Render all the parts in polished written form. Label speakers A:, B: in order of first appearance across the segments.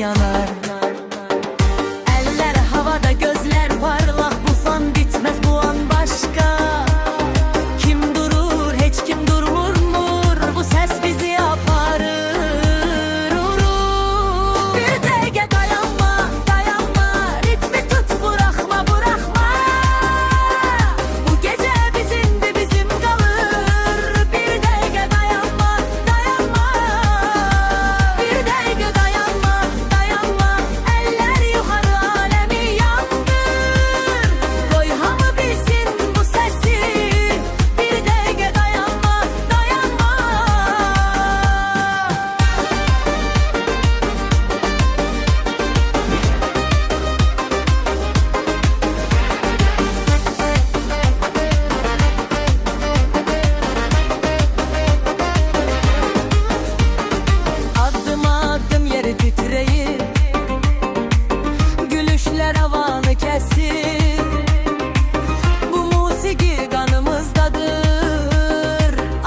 A: yanar. Eller havada, gözler parlak, bu son bitmez, bu an başka. Kim durur, hiç kim durmur, bu ses bizi aparır, urur. Bir dəqiqə dayanma, dayanma, ritmi tut, bırakma, bırakma. Bu gece bizimdi, bizim kalır. Bir dəqiqə dayanma, dayanma. Bir dəqiqə dayanma, dayanma. Eller yukarı, alemi yandır. Koy hamı bilsin bu sesi. Bir dəqiqə dayanma, dayanma. Adım adım yeri titreyir, gülüşler havanı kesir. Bu musiki kanımızdadır,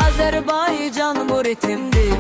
A: Azerbaycan bu ritimdir.